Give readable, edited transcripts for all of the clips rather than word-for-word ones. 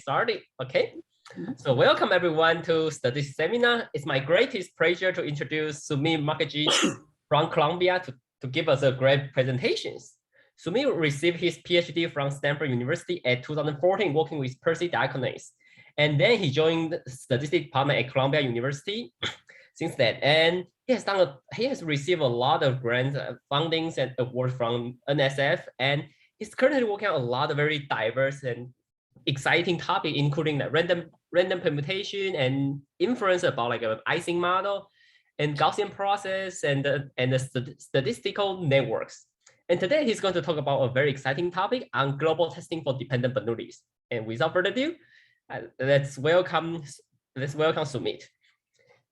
Started. Okay. So welcome everyone to Statistics Seminar. It's my greatest pleasure to introduce Sumit Mukherjee from Columbia to give us a great presentations. Sumit received his PhD from Stanford University at 2014, working with Percy Diaconis. And then he joined the statistics department at Columbia University since then. And he has received a lot of grants, fundings, and awards from NSF. And he's currently working on a lot of very diverse and exciting topic, including the random permutation and inference about like an Ising model and Gaussian process and the statistical networks. And today he's going to talk about a very exciting topic on global testing for dependent Bernoullis. And without further ado, let's welcome Sumit.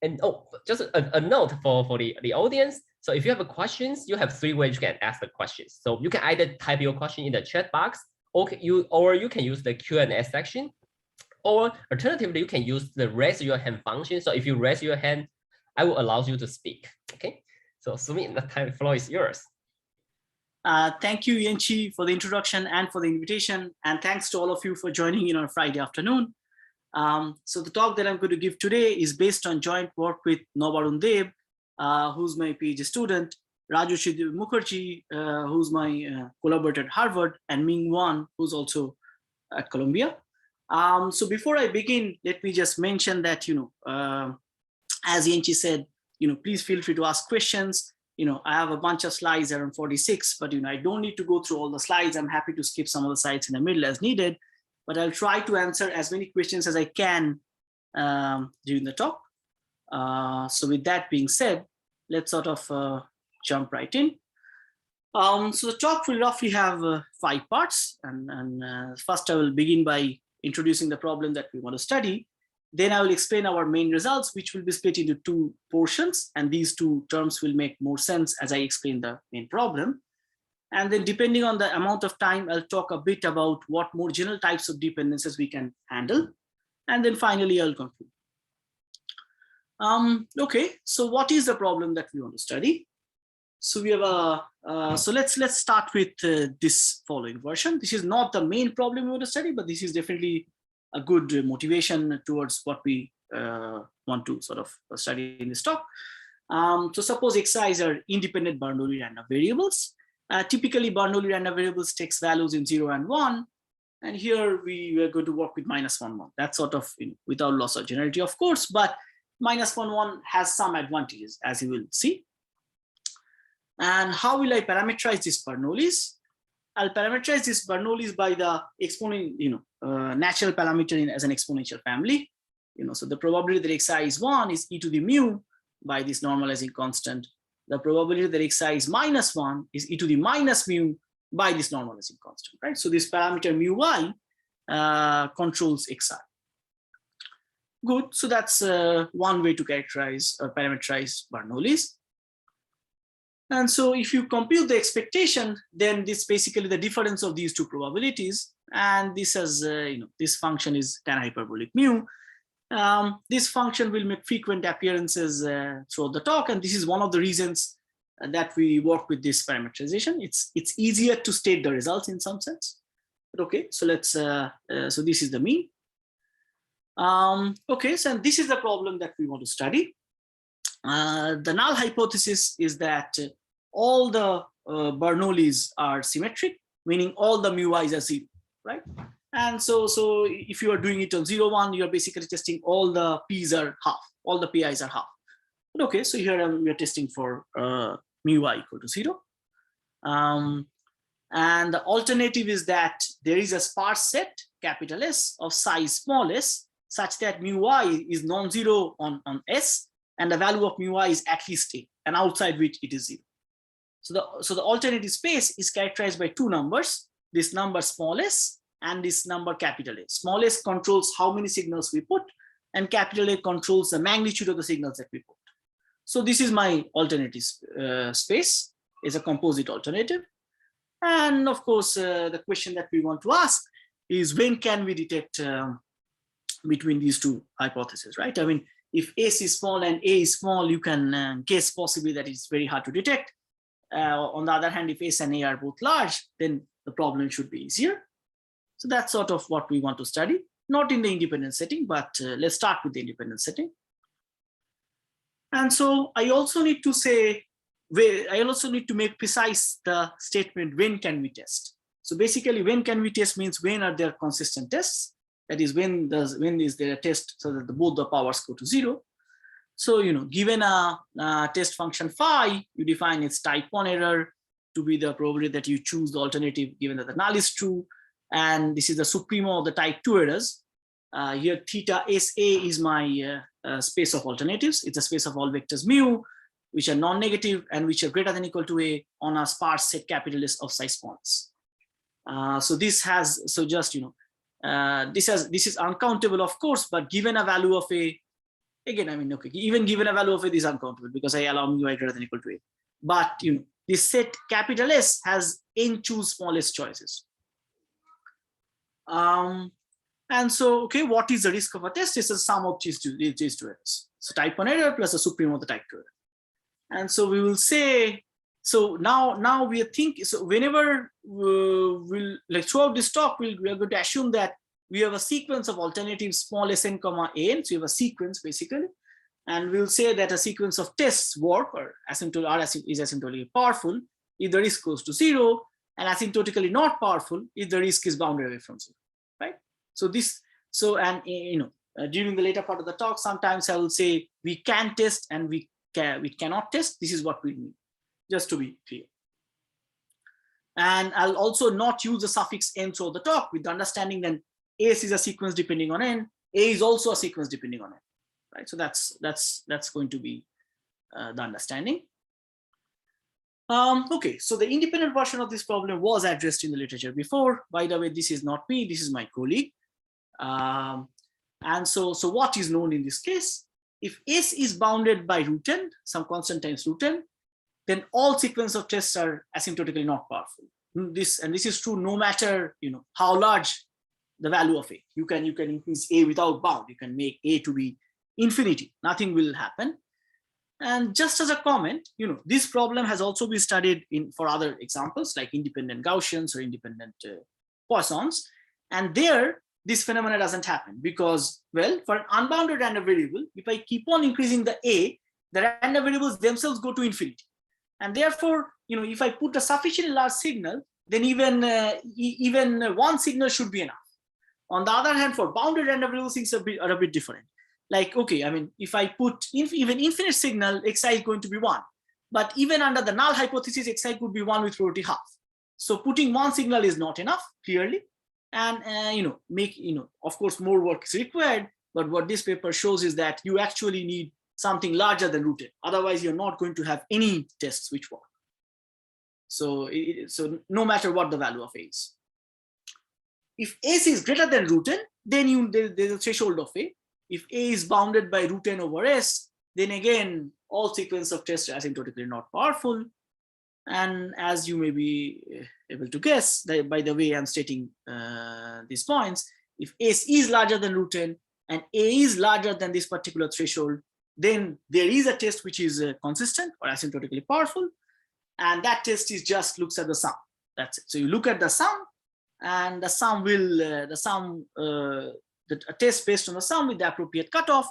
And just a note for the audience. So if you have questions, you have 3 ways you can ask the questions. So you can either type your question in the chat box, or you can use the Q&A section, or alternatively, you can use the raise your hand function. So if you raise your hand, I will allow you to speak. Okay. So Sumit, the floor is yours. Thank you, Yanchi, for the introduction and for the invitation. And thanks to all of you for joining in on a Friday afternoon. So the talk that I'm going to give today is based on joint work with Nobarun Deb, who's my PhD student, Rajushri Mukherjee, who's my collaborator at Harvard, and Ming Wan, who's also at Columbia. So before I begin, let me just mention that, as Yanchi said, please feel free to ask questions. I have a bunch of slides around 46, but I don't need to go through all the slides. I'm happy to skip some of the slides in the middle as needed, but I'll try to answer as many questions as I can during the talk. So with that being said, let's sort of jump right in. So the talk will roughly have 5 parts. And first I will begin by introducing the problem that we want to study. Then I will explain our main results, which will be split into 2 portions. And these 2 terms will make more sense as I explain the main problem. And then depending on the amount of time, I'll talk a bit about what more general types of dependencies we can handle. And then finally, I'll conclude. Okay, so what is the problem that we want to study? So we have so let's start with this following version. This is not the main problem we want to study, but this is definitely a good motivation towards what we want to sort of study in this talk. So suppose Xi's are independent Bernoulli random variables. Typically, Bernoulli random variables takes values in 0 and 1. And here we are going to work with -1, 1. That's sort of without loss of generality, of course, but -1, 1 has some advantages, as you will see. And how will I parameterize this Bernoullis? I'll parameterize this Bernoullis by the exponent, natural parameter as an exponential family. So the probability that Xi is 1 is e to the mu by this normalizing constant. The probability that Xi is -1 is e to the minus mu by this normalizing constant, right? So this parameter mu y controls Xi. Good. So that's one way to characterize or parameterize Bernoullis. And so if you compute the expectation, then this basically the difference of these 2 probabilities. And this has, this function is tan hyperbolic mu. This function will make frequent appearances throughout the talk. And this is one of the reasons that we work with this parameterization. It's easier to state the results in some sense. But okay, so let's, so this is the mean. Okay, so this is the problem that we want to study. The null hypothesis is that all the Bernoullis are symmetric, meaning all the mu i's are 0, right? And so if you are doing it on 0, 1, you're basically testing all the p's are half, all the pi's are half. But okay, so here we are testing for mu y equal to 0. And the alternative is that there is a sparse set, capital S, of size small s, such that mu y is non-zero on S, and the value of mu y is at least A, and outside which it is 0. So the alternative space is characterized by 2 numbers, this number small s and this number capital A. Small s controls how many signals we put, and capital A controls the magnitude of the signals that we put. So this is my alternative space, is a composite alternative. And of course, the question that we want to ask is, when can we detect between these 2 hypotheses, right? I mean, if S is small and A is small, you can guess possibly that it's very hard to detect. On the other hand, if S and A are both large, then the problem should be easier. So that's sort of what we want to study. not in the independent setting, but let's start with the independent setting. And so I also need to say, I also need to make precise the statement, when can we test? So basically, when can we test means when are there consistent tests? That is, when is there a test so that both the powers go to 0. So, given a test function phi, you define its type 1 error to be the probability that you choose the alternative given that the null is true. And this is the supremo of the type 2 errors. Here theta SA is my space of alternatives. It's a space of all vectors mu, which are non-negative and which are greater than or equal to A on a sparse set capital S of size points. So this has, so just, this is uncountable, of course, but given a value of A, again, I mean, okay, even given a value of A, this is uncountable because I allow mu I greater than or equal to A. But, this set capital S has n choose smallest choices. And so, okay, what is the risk of a test? It's a sum of these two errors. So type 1 error plus the supreme of the type 2 error. And so we will say, so now we think, so whenever we'll, like throughout this talk, we are going to assume that we have a sequence of alternatives small sn comma an. So you have a sequence basically. And we'll say that a sequence of tests work or is asymptotically powerful if the risk goes to 0, and asymptotically not powerful if the risk is bounded away from 0, right? So this, so, and during the later part of the talk, sometimes I will say we can test and we cannot test. This is what we mean, just to be clear. And I'll also not use the suffix n throughout the talk with the understanding that S is a sequence depending on n, A is also a sequence depending on n, right? So that's going to be the understanding. Okay, so the independent version of this problem was addressed in the literature before. By the way, this is not me, this is my colleague. And so what is known in this case? If S is bounded by root n, some constant times root n, then all sequence of tests are asymptotically not powerful. This is true no matter how large the value of A. You can increase A without bound. You can make A to be infinity. Nothing will happen. And just as a comment, this problem has also been studied for other examples like independent Gaussians or independent Poissons. And there, this phenomena doesn't happen because, well, for an unbounded random variable, if I keep on increasing the A, the random variables themselves go to infinity. And therefore, if I put a sufficiently large signal, then even one signal should be enough. On the other hand, for bounded random variables, things are a bit different. Like, okay, I mean, if I put even infinite signal, xi is going to be 1. But even under the null hypothesis, xi could be 1 with probability half. So putting one signal is not enough, clearly. And, of course, more work is required. But what this paper shows is that you actually need something larger than root n. Otherwise, you're not going to have any tests which work. So no matter what the value of A is. If S is greater than root n, then there's a threshold of A. If A is bounded by root n over S, then again, all sequence of tests are asymptotically not powerful. And as you may be able to guess, that by the way I'm stating these points, if S is larger than root n and A is larger than this particular threshold, then there is a test which is consistent or asymptotically powerful. And that test is just looks at the sum. That's it. So you look at the sum, and the sum will, a test based on the sum with the appropriate cutoff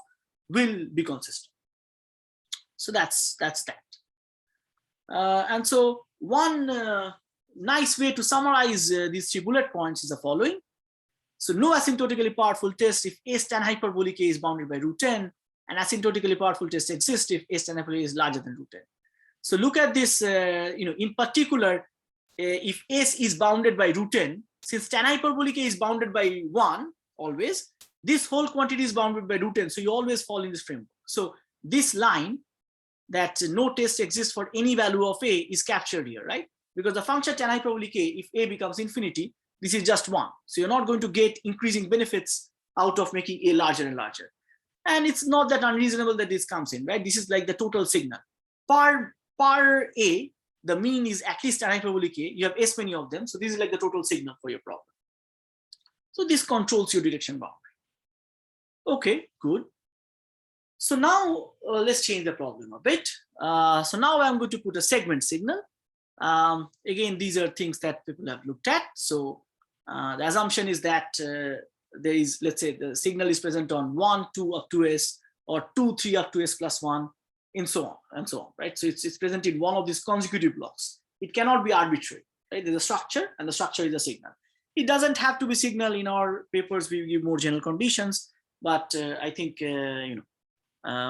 will be consistent. So that's that. And so one nice way to summarize these 3 bullet points is the following. So no asymptotically powerful test if S tan hyperbolic A is bounded by root n, and asymptotically powerful test exists if S tan hyperbolic A is larger than root n. So look at this, in particular, if S is bounded by root n, since tan hyperbolic A is bounded by 1 always, this whole quantity is bounded by root n. So you always fall in this framework. So this line that no test exists for any value of A is captured here, right? Because the function tan hyperbolic A, if A becomes infinity, this is just 1. So you're not going to get increasing benefits out of making A larger and larger. And it's not that unreasonable that this comes in, right? This is like the total signal. Per A, the mean is at least tan hyperbolic A. You have S many of them. So this is like the total signal for your problem. So this controls your direction boundary. Okay, good. So now let's change the problem a bit. So now I'm going to put a segment signal. Again, these are things that people have looked at. So the assumption is that there is, let's say the signal is present on 1, 2 up to S, or 2, 3 up to S plus 1, and so on, right? So it's present in one of these consecutive blocks. It cannot be arbitrary, right? There's a structure, and the structure is a signal. It doesn't have to be signal. In our papers, we give more general conditions, but I think,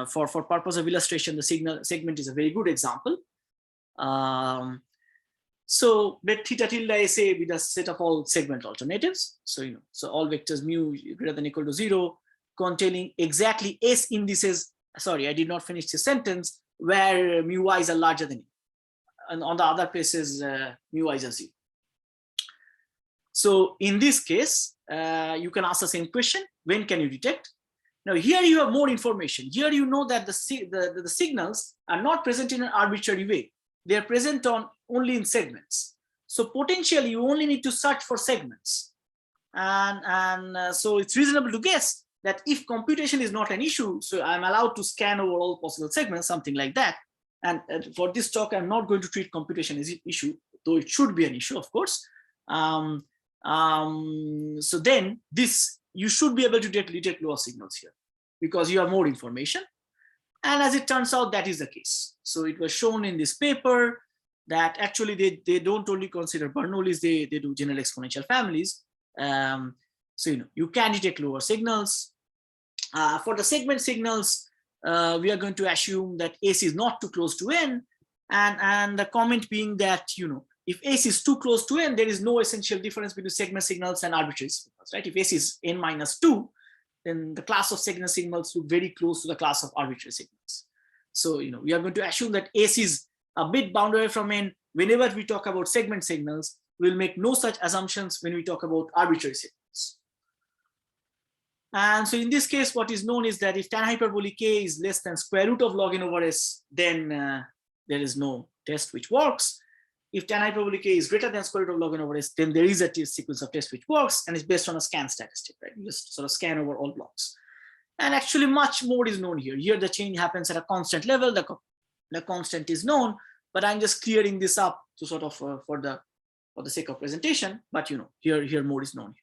for purpose of illustration, the signal segment is a very good example. So let theta tilde SA be the set of all segment alternatives. So, so all vectors mu greater than or equal to 0 containing exactly S indices. Sorry, I did not finish the sentence, where mu i's are larger than E. And on the other places, mu i's are 0. So in this case, you can ask the same question: when can you detect? Now here you have more information. Here you know that the signals are not present in an arbitrary way. They are present only in segments. So potentially you only need to search for segments. And so it's reasonable to guess that if computation is not an issue, so I'm allowed to scan over all possible segments, something like that. And for this talk, I'm not going to treat computation as an issue, though it should be an issue, of course. So then you should be able to detect lower signals here because you have more information. And as it turns out, that is the case. So it was shown in this paper that actually they don't only consider Bernoullis, they do general exponential families. So you can detect lower signals. For the segment signals, we are going to assume that S is not too close to N, and the comment being that if S is too close to N, there is no essential difference between segment signals and arbitrary signals, right? If S is N minus 2, then the class of segment signals look very close to the class of arbitrary signals. So we are going to assume that S is a bit bounded away from N. Whenever we talk about segment signals, we'll make no such assumptions when we talk about arbitrary signals. And so in this case, what is known is that if tan hyperbolic K is less than square root of log N over S, then there is no test which works. If tan hyperbolic K is greater than square root of log N over S, then there is a sequence of tests which works, and it's based on a scan statistic, right? You just sort of scan over all blocks. And actually much more is known here. Here the change happens at a constant level. The constant is known, but I'm just clearing this up to sort of for the sake of presentation. But here more is known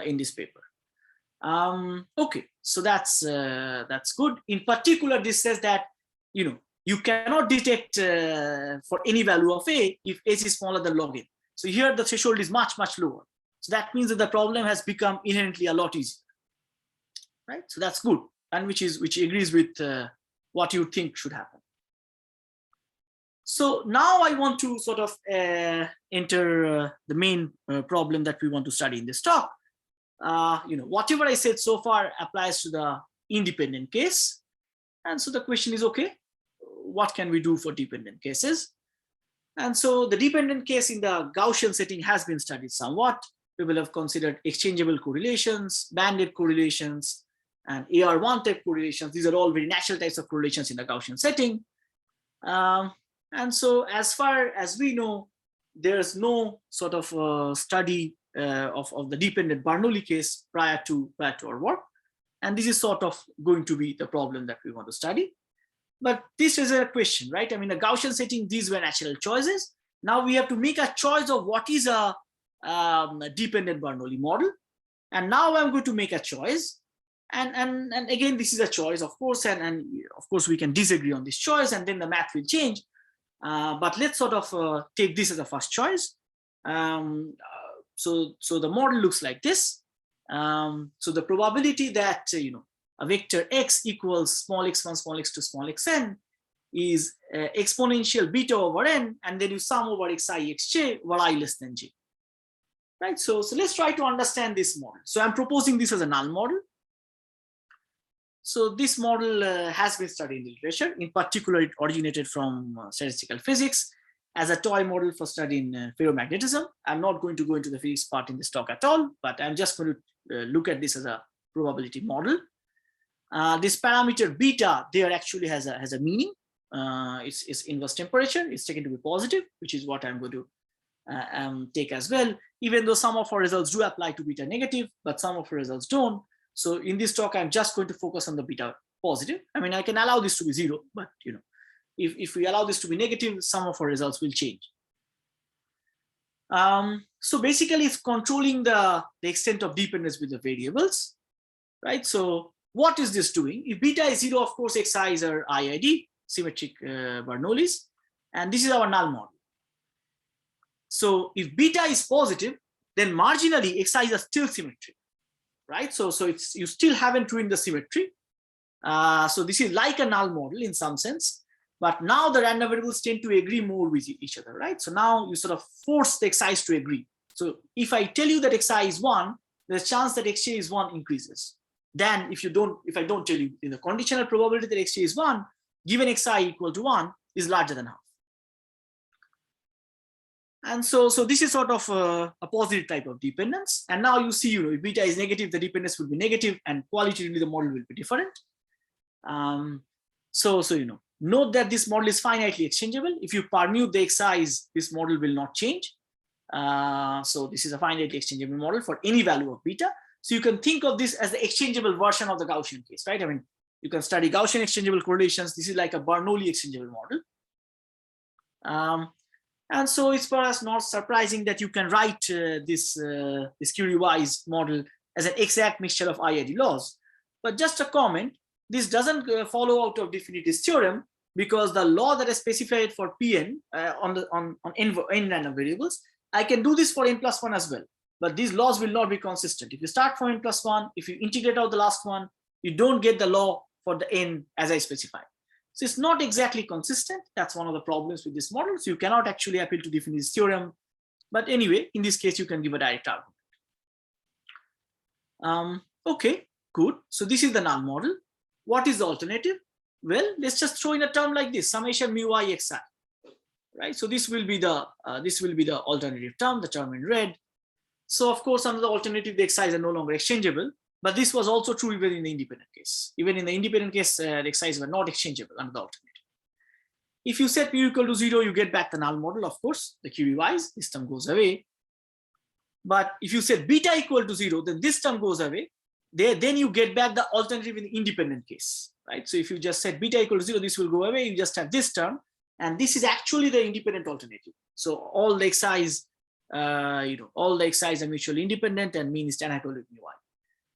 in this paper. Okay, so that's good. In particular, this says that you cannot detect for any value of A if S is smaller than log N. So here the threshold is much lower. So that means that the problem has become inherently a lot easier, right? So that's good, and which agrees with what you think should happen. So now I want to sort of enter the main problem that we want to study in this talk. Whatever I said so far applies to the independent case. And so the question is, okay, what can we do for dependent cases? And so the dependent case in the Gaussian setting has been studied somewhat. People have considered exchangeable correlations, banded correlations, and AR1 type correlations. These are all very natural types of correlations in the Gaussian setting. And so as far as we know, there's no sort of study of the dependent Bernoulli case prior to our work. And this is sort of going to be the problem that we want to study. But this is a question, right? I mean, a Gaussian setting, these were natural choices. Now we have to make a choice of what is a dependent Bernoulli model. And now I'm going to make a choice. And again, this is a choice, of course, and of course we can disagree on this choice, and then the math will change. But let's sort of take this as a first choice. So the model looks like this. So the probability that a vector x equals small x1, small x2, small xn is exponential beta over n, and then you sum over xi, xj over I less than j. Right. So let's try to understand this model. So I'm proposing this as a null model. So this model has been studied in the literature. In particular, it originated from statistical physics as a toy model for studying ferromagnetism. I'm not going to go into the physics part in this talk at all, but I'm just going to look at this as a probability model. This parameter beta there actually has a meaning. It's inverse temperature. It's taken to be positive, which is what I'm going to take as well, even though some of our results do apply to beta negative, but some of our results don't. So in this talk, I'm just going to focus on the beta positive. I mean, I can allow this to be 0, but if we allow this to be negative, some of our results will change. So basically, it's controlling the extent of dependence with the variables, right? So what is this doing? If beta is 0, of course, xi's are IID, symmetric Bernoullis, and this is our null model. So if beta is positive, then marginally xi's are still symmetric, right? So it's, you still haven't ruined the symmetry. So this is like a null model in some sense, but now the random variables tend to agree more with each other, right? So now you sort of force the xi's to agree. So if I tell you that xi is 1, the chance that xj is 1 increases. Then if I don't tell you, in the conditional probability that xj is 1, given xi equal to 1 is larger than half. And so this is sort of a positive type of dependence. And now you see, if beta is negative, the dependence will be negative, and qualitatively the model will be different. Note that this model is finitely exchangeable. If you permute the xi's, this model will not change. So this is a finitely exchangeable model for any value of beta. So you can think of this as the exchangeable version of the Gaussian case, right? I mean, you can study Gaussian exchangeable correlations. This is like a Bernoulli exchangeable model. And so it's for us not surprising that you can write this Curie Weiss model as an exact mixture of IID laws. But just a comment, this doesn't follow out of Definity's theorem, because the law that is specified for Pn on n random variables, I can do this for n plus 1 as well. But these laws will not be consistent. If you start from n plus 1, if you integrate out the last one, you don't get the law for the n as I specified. So it's not exactly consistent. That's one of the problems with this model. So you cannot actually appeal to Definity's theorem. But anyway, in this case, you can give a direct argument. Okay, good. So this is the null model. What is the alternative? Well, let's just throw in a term like this, summation mu I xi, right? So this will be the alternative term, the term in red. So of course, under the alternative, the xi's are no longer exchangeable. But this was also true even in the independent case. Even in the independent case, the xi's were not exchangeable under the alternative. If you set mu equal to 0, you get back the null model, of course, the Curie Weiss, this term goes away. But if you set beta equal to 0, then this term goes away. Then you get back the alternative in the independent case, right? So if you just set beta equal to 0, this will go away. You just have this term, and this is actually the independent alternative. So all the xi's, all the xi's are mutually independent, and mean is tan hyperbolic mu I.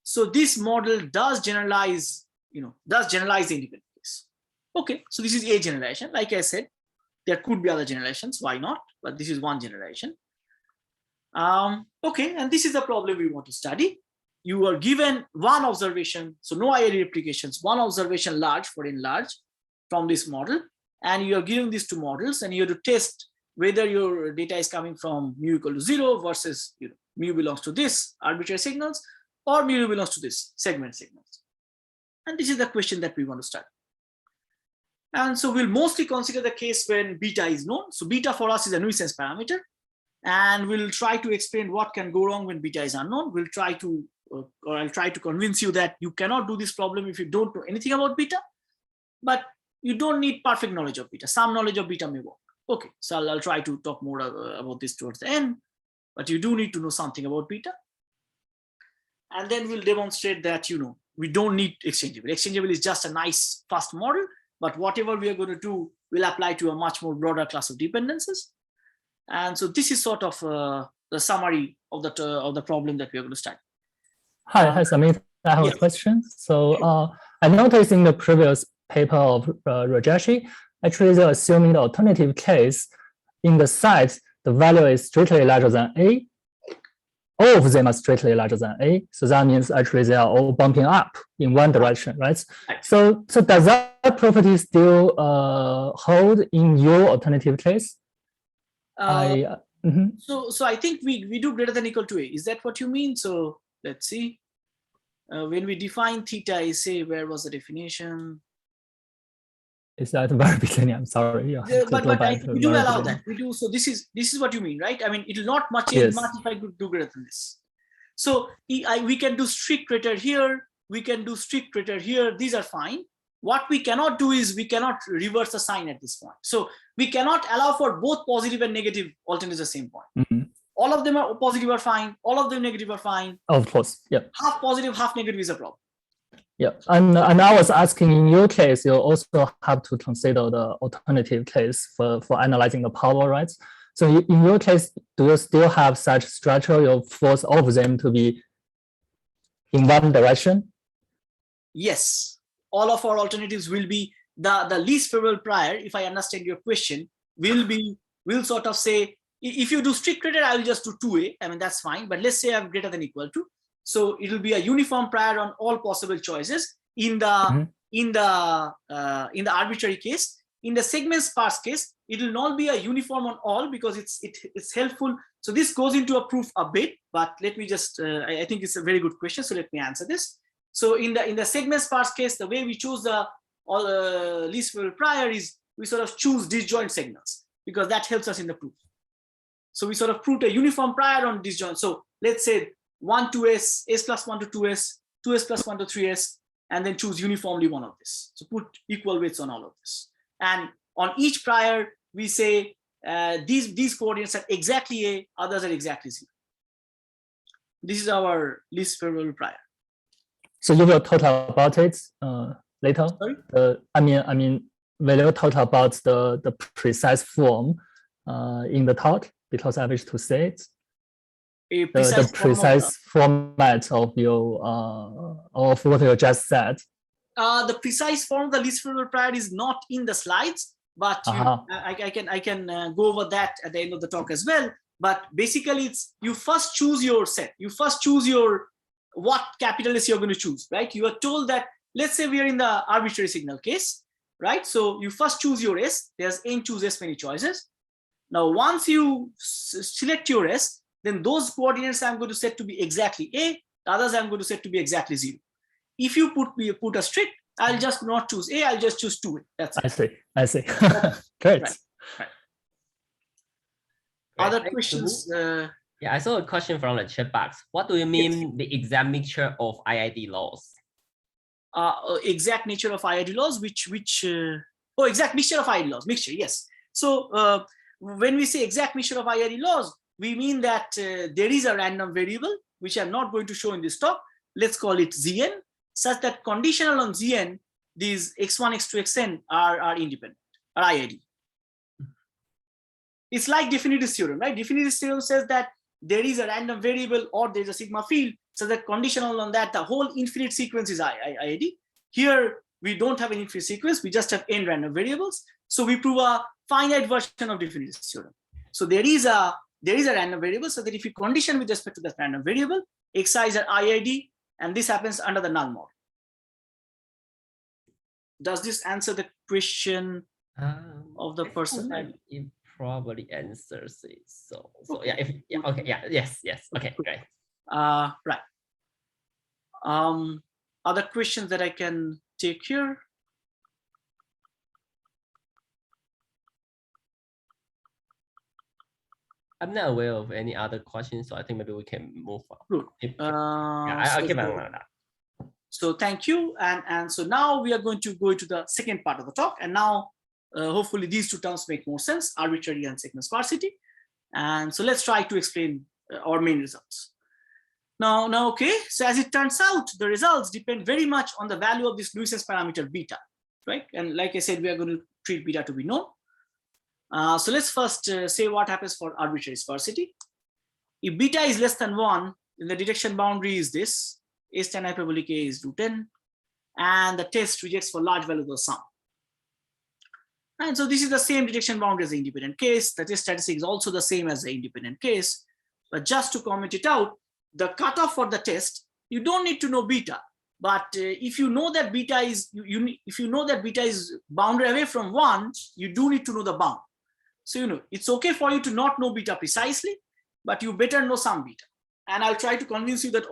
So this model does generalize, the independent case. Okay, so this is a generalization. Like I said, there could be other generations. Why not? But this is one generation. Okay, and this is the problem we want to study. You are given one observation, so no IID replications, one observation large for n large from this model, and you are given these two models, and you have to test whether your data is coming from mu equal to 0 versus mu belongs to this arbitrary signals, or mu belongs to this segment signals. And this is the question that we want to study. And so we'll mostly consider the case when beta is known. So beta for us is a nuisance parameter, and we'll try to explain what can go wrong when beta is unknown. We'll try to, or I'll try to convince you that you cannot do this problem if you don't know anything about beta, but you don't need perfect knowledge of beta. Some knowledge of beta may work. Okay, so I'll try to talk more about this towards the end, but you do need to know something about beta. And then we'll demonstrate that, we don't need exchangeable. Exchangeable is just a nice fast model, but whatever we are going to do will apply to a much more broader class of dependencies. And so this is sort of the summary of the problem that we are going to study. Hi, Sumit. I have a question. So I noticed in the previous paper of Rajeshi, actually they're assuming the alternative case in the size, the value is strictly larger than A. All of them are strictly larger than A. So that means actually they are all bumping up in one direction, right? So does that property still hold in your alternative case? So I think we do greater than equal to A. Is that what you mean? So let's see. When we define theta, I say, where was the definition? Is that very beginning? I'm sorry. Yeah, but we do allow that. We do. So this is what you mean, right? I mean, it will not change much if I could do greater than this. So we can do strict criterion here. We can do strict criterion here. These are fine. What we cannot do is we cannot reverse the sign at this point. So we cannot allow for both positive and negative alternates at the same point. All of them are positive are fine. All of them negative are fine. Of course, yeah. Half positive, half negative is a problem. Yeah, and I was asking, in your case, you also have to consider the alternative case for analyzing the power, right? So in your case, do you still have such structure? You force all of them to be in one direction? Yes, all of our alternatives will be the least favorable prior, if I understand your question, will sort of say, if you do strict criterion, I will just do 2A. I mean, that's fine. But let's say I'm greater than equal to. So it will be a uniform prior on all possible choices in the in the arbitrary case. In the segment sparse case, it will not be a uniform on all because it's helpful. So this goes into a proof a bit, but let me just I think it's a very good question. So let me answer this. So in the segment sparse case, the way we choose the least favorable prior is we sort of choose disjoint segments because that helps us in the proof. So we sort of proved a uniform prior on disjoint. So let's say 1 to S, S plus 1 to 2S, 2S plus 1 to 3S, and then choose uniformly one of this. So put equal weights on all of this. And on each prior, we say these coordinates are exactly A, others are exactly 0. This is our least favorable prior. So you will talk about it later. Sorry? I mean, will you talk about the precise form in the talk? Because I wish to say it. The precise format of your of what you just said. The precise form of the least favorable prior is not in the slides, but I can go over that at the end of the talk as well. But basically, it's you first choose your set. You first choose your what capital S you're going to choose, right? You are told that, let's say we are in the arbitrary signal case, right? So you first choose your S. There's n choose S many choices. Now, once you select your S, then those coordinates I'm going to set to be exactly A, the others I'm going to set to be exactly 0. If you put a strict, I'll just not choose A, I'll just choose 2A. That's it. I see. Great. Right. Other questions? Yeah, I saw a question from the chat box. What do you mean the exact mixture of IID laws? Exact nature of IID laws, exact mixture of IID laws, mixture, yes. So when we say exact mixture of IID laws, we mean that there is a random variable, which I'm not going to show in this talk. Let's call it Zn, such that conditional on Zn, these x1, x2, xn are independent, are IID. It's like definitive theorem, right? Definitive theorem says that there is a random variable or there's a sigma field, so that conditional on that, the whole infinite sequence is IID. Here, we don't have an infinite sequence, we just have n random variables. So we prove a finite version of definitive theorem. So there is a random variable, so that if you condition with respect to that random variable, xi's are IID, and this happens under the null model. Does this answer the question of the person? It probably answers it. So okay. Yes. Okay, great. Right. Other questions that I can take here? I'm not aware of any other questions, so I think maybe we can move on. Good. I'll keep an eye on that. So thank you. And so now we are going to go into the second part of the talk. And now hopefully these two terms make more sense, arbitrary and segment sparsity. And so let's try to explain our main results. Now, okay, so as it turns out, the results depend very much on the value of this nuisance parameter beta, right? And like I said, we are going to treat beta to be known. So let's first say what happens for arbitrary sparsity. If beta is less than 1, then the detection boundary is this, S tan hyperbolic A is √10, and the test rejects for large values of sum. And so this is the same detection boundary as the independent case. The test statistic is also the same as the independent case. But just to comment it out, the cutoff for the test, you don't need to know beta. But if you know that beta is if you know that beta is bounded away from 1, you do need to know the bound. So it's okay for you to not know beta precisely, but you better know some beta. And I'll try to convince you that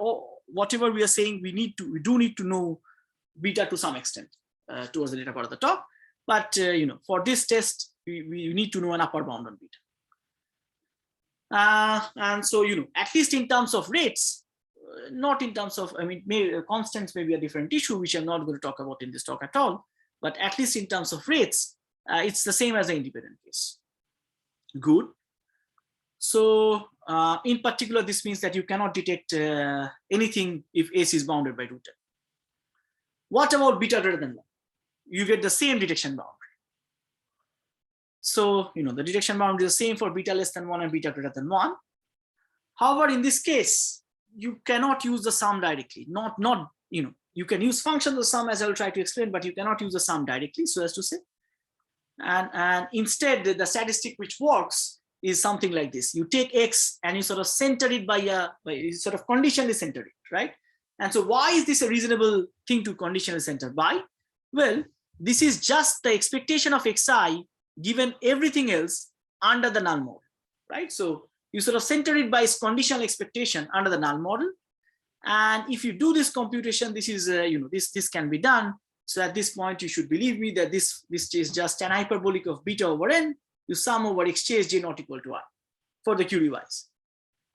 whatever we are saying, we do need to know beta to some extent towards the later part of the talk. But for this test, we need to know an upper bound on beta. And so at least in terms of rates, not in terms of, constants may be a different issue, which I'm not going to talk about in this talk at all. But at least in terms of rates, it's the same as the independent case. Good. So in particular, this means that you cannot detect anything if S is bounded by √10. What about beta greater than 1? You get the same detection boundary. So, the detection boundary is the same for beta less than 1 and beta greater than 1. However, in this case, you cannot use the sum directly. You can use functions of sum, as I will try to explain, but you cannot use the sum directly, so as to say. And instead, the statistic which works is something like this. You take X and you sort of center it by you sort of conditionally center it, right? And so why is this a reasonable thing to conditionally center by? Well, this is just the expectation of Xi given everything else under the null model, right? So you sort of center it by its conditional expectation under the null model. And if you do this computation, this is, this can be done. So at this point, you should believe me that this is just an hyperbolic of beta over n. You sum over Xj j not equal to I for the Curie Weiss.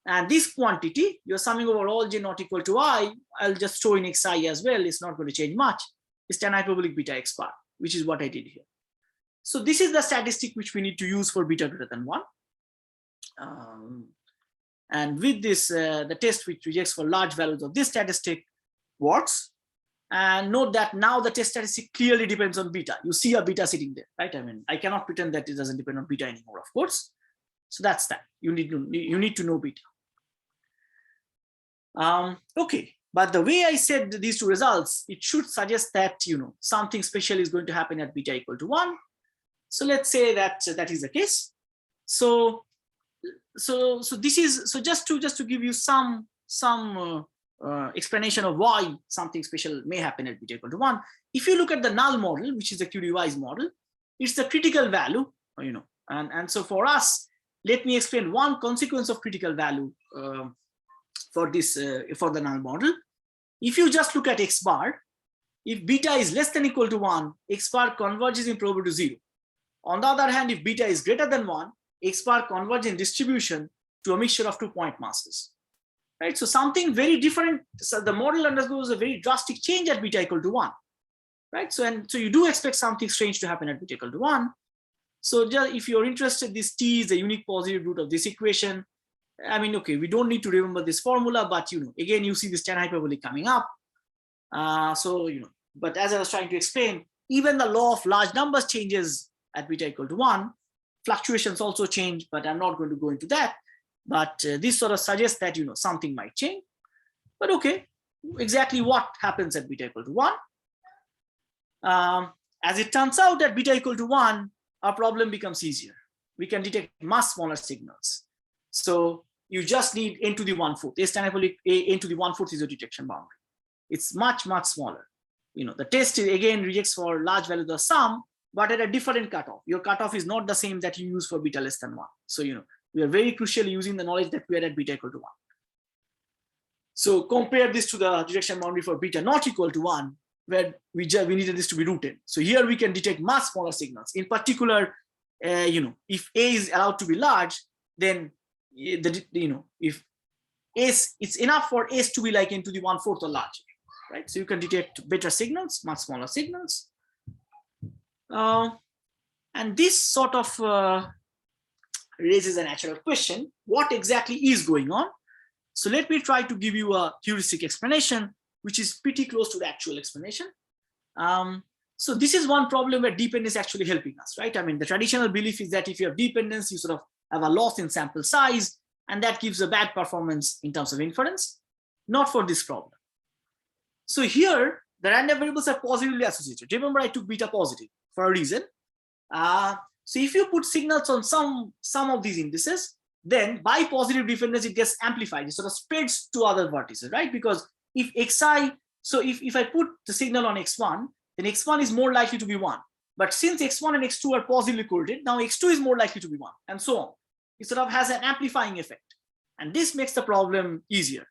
And this quantity, you're summing over all j not equal to I. I'll just throw in Xi as well. It's not going to change much. It's tan hyperbolic beta x bar, which is what I did here. So this is the statistic which we need to use for beta greater than 1. And with this, the test which rejects for large values of this statistic works. And note that now the test statistic clearly depends on beta. You see a beta sitting there, right? I mean, I cannot pretend that it doesn't depend on beta anymore, of course. So that's that. You need to know beta. Okay, but the way I said these two results, it should suggest that something special is going to happen at beta equal to 1. So let's say that that is the case. So this is just to give you some explanation of why something special may happen at beta equal to 1. If you look at the null model, which is the Curie Weiss model, it's the critical value, and so for us, let me explain one consequence of critical value for the null model. If you just look at x bar, if beta is less than equal to 1, x bar converges in probability to 0. On the other hand, if beta is greater than 1, x bar converges in distribution to a mixture of 2 point masses. Right, so something very different. So the model undergoes a very drastic change at beta equal to 1. Right, so you do expect something strange to happen at beta equal to 1. So just if you're interested, this t is the unique positive root of this equation. I mean, okay, we don't need to remember this formula, but again, you see this tan hyperbolic coming up. But as I was trying to explain, even the law of large numbers changes at beta equal to 1. Fluctuations also change, but I'm not going to go into that. But this sort of suggests that something might change. But okay, exactly what happens at beta equal to 1? As it turns out, at beta equal to 1, our problem becomes easier. We can detect much smaller signals. So you just need n to the 1/4. S tan hyperbolic n to the 1/4 is your detection boundary. It's much smaller. The test again rejects for large values of sum, but at a different cutoff. Your cutoff is not the same that you use for beta less than 1. So we are very crucially using the knowledge that we are at beta equal to 1. So compare this to the detection boundary for beta not equal to 1, where we needed this to be rooted. So here we can detect much smaller signals. In particular, if A is allowed to be large, then if S, it's enough for S to be like n to the 1/4 or larger, right? So you can detect better signals, much smaller signals. And this sort of raises a natural question: what exactly is going on? So let me try to give you a heuristic explanation, which is pretty close to the actual explanation. So this is one problem where dependence is actually helping us, right? I mean, the traditional belief is that if you have dependence, you sort of have a loss in sample size, and that gives a bad performance in terms of inference. Not for this problem. So here, the random variables are positively associated. Remember, I took beta positive for a reason. So if you put signals on some of these indices, then by positive dependence, it gets amplified. It sort of spreads to other vertices, right? Because if xi, so if I put the signal on x1, then x1 is more likely to be 1. But since x1 and x2 are positively correlated, now x2 is more likely to be 1, and so on. It sort of has an amplifying effect. And this makes the problem easier.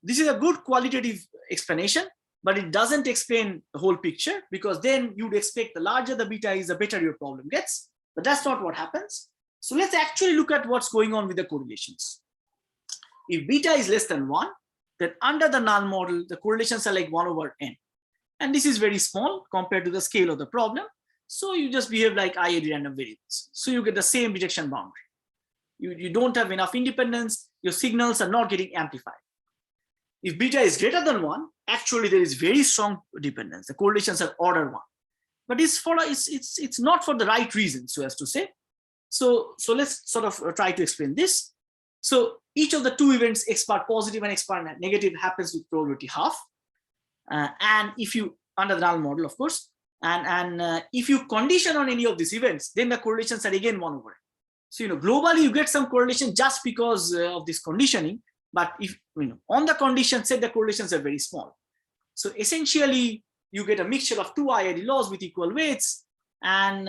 This is a good qualitative explanation, but it doesn't explain the whole picture, because then you'd expect the larger the beta is, the better your problem gets. But that's not what happens. So let's actually look at what's going on with the correlations. If beta is less than 1, then under the null model, the correlations are like 1 over n. And this is very small compared to the scale of the problem. So you just behave like IAD random variables. So you get the same detection boundary. You don't have enough independence. Your signals are not getting amplified. If beta is greater than 1, actually there is very strong dependence. The correlations are order 1. But it's not for the right reason, so as to say. So let's sort of try to explain this. So each of the two events, X bar positive and X bar negative, happens with probability half. And if you, under the null model, of course, and if you condition on any of these events, then the correlations are again 1 over n. So, globally you get some correlation just because of this conditioning, but if, on the condition set, the correlations are very small. So essentially you get a mixture of two IID laws with equal weights, and,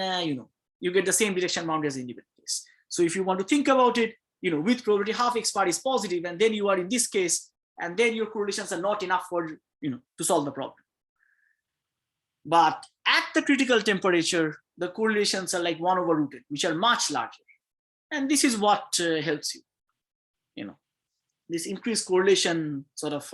you get the same detection boundary as the independent case. So if you want to think about it, with probability half X bar is positive, and then you are in this case, and then your correlations are not enough for, to solve the problem. But at the critical temperature, the correlations are like 1 over root n, which are much larger. And this is what helps you, this increased correlation sort of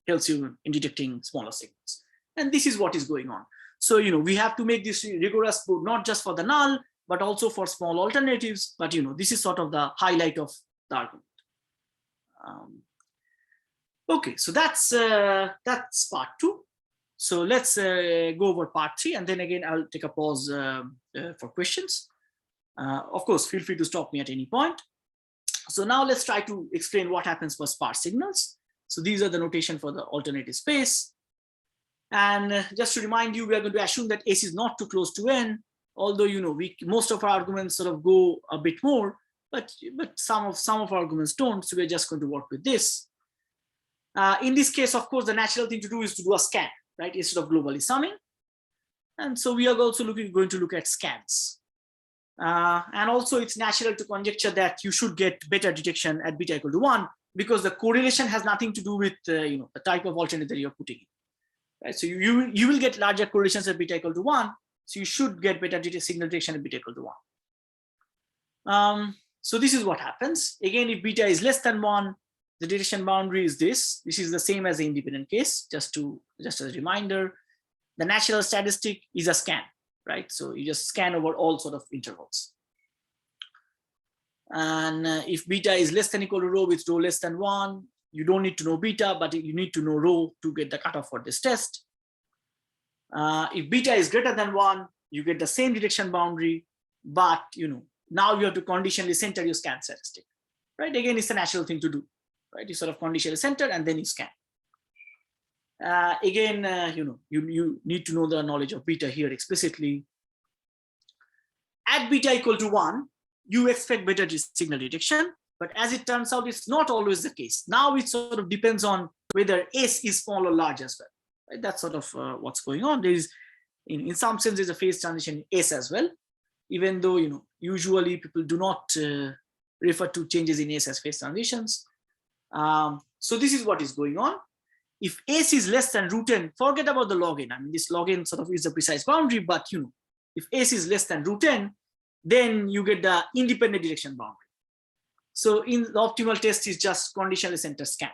helps you in detecting smaller signals. And this is what is going on. So, we have to make this rigorous, not just for the null, but also for small alternatives. But, this is sort of the highlight of the argument. Okay, so that's part 2. So let's go over part 3, and then again, I'll take a pause for questions. Of course, feel free to stop me at any point. So now let's try to explain what happens for sparse signals. So these are the notation for the alternative space. And just to remind you, we are going to assume that S is not too close to N, although, most of our arguments sort of go a bit more, but some of our arguments don't. So we're just going to work with this. In this case, of course, the natural thing to do is to do a scan, right, instead of globally summing. And so we are also going to look at scans. And also it's natural to conjecture that you should get better detection at beta equal to 1, because the correlation has nothing to do with the type of alternate that you're putting in. Right? So you will get larger correlations at beta equal to 1. So you should get better signal detection at beta equal to 1. So this is what happens. Again, if beta is less than 1, the detection boundary is this. This is the same as the independent case, just as a reminder. The natural statistic is a scan, right? So you just scan over all sort of intervals. And if beta is less than equal to rho with rho less than 1, you don't need to know beta, but you need to know rho to get the cutoff for this test. If beta is greater than 1, you get the same detection boundary, but now you have to conditionally center your scan statistic, right? Again, it's a natural thing to do, right? You sort of conditionally center and then you scan. Again, you need to know the knowledge of beta here explicitly. At beta equal to 1, you expect better signal detection, but as it turns out, it's not always the case. Now it sort of depends on whether S is small or large as well. Right? That's sort of what's going on. There is, in some sense, there's a phase transition in S as well, even though usually people do not refer to changes in S as phase transitions. So this is what is going on. If S is less than root n, forget about the log n. I mean, this log n sort of is the precise boundary, but if S is less than root n, then you get the independent detection boundary. So in the optimal test is just conditionally center scan,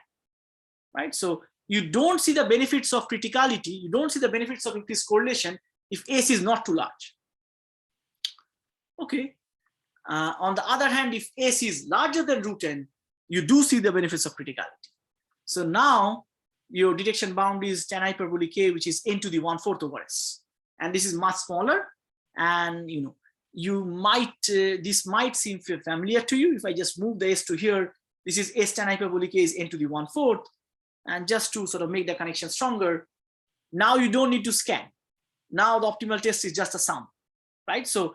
right? So you don't see the benefits of criticality, you don't see the benefits of increased correlation if S is not too large. Okay. On the other hand, if S is larger than root n, you do see the benefits of criticality. So now your detection boundary is tan hyperbolic k, which is n to the 1/4 over S. And this is much smaller. And you might, this might seem familiar to you. If I just move the S to here, this is S tan hyperbolic k is n to the 1/4. And just to sort of make the connection stronger, now you don't need to scan. Now the optimal test is just a sum, right? So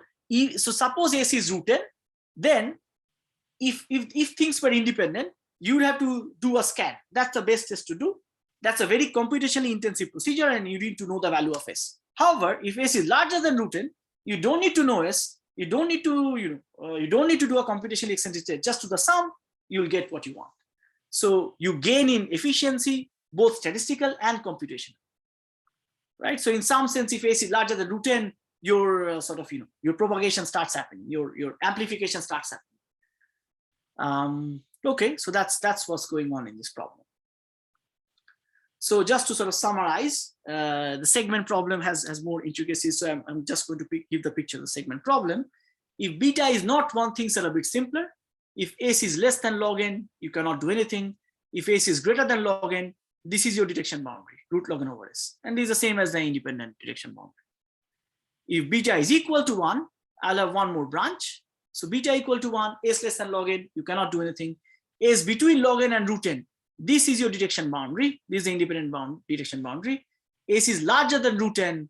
suppose S is root n, then if things were independent, you would have to do a scan. That's the best test to do. That's a very computationally intensive procedure, and you need to know the value of S. However, if S is larger than root n, you don't need to know S. You don't need to, you don't need to do a computationally eccentric test. Just do the sum, you'll get what you want. So you gain in efficiency, both statistical and computational, right? So in some sense, if S is larger than root n, your sort of, your propagation starts happening, your amplification starts happening. Okay, so that's what's going on in this problem. So just to sort of summarize, the segment problem has more intricacies. So I'm just going to give the picture of the segment problem. If beta is not 1, things are a bit simpler. If S is less than log n, you cannot do anything. If S is greater than log n, this is your detection boundary, root log n over S. And this is the same as the independent detection boundary. If beta is equal to 1, I'll have one more branch. So beta equal to 1, s less than log n, you cannot do anything. S between log n and root n, this is your detection boundary. This is the independent detection boundary. S is larger than root n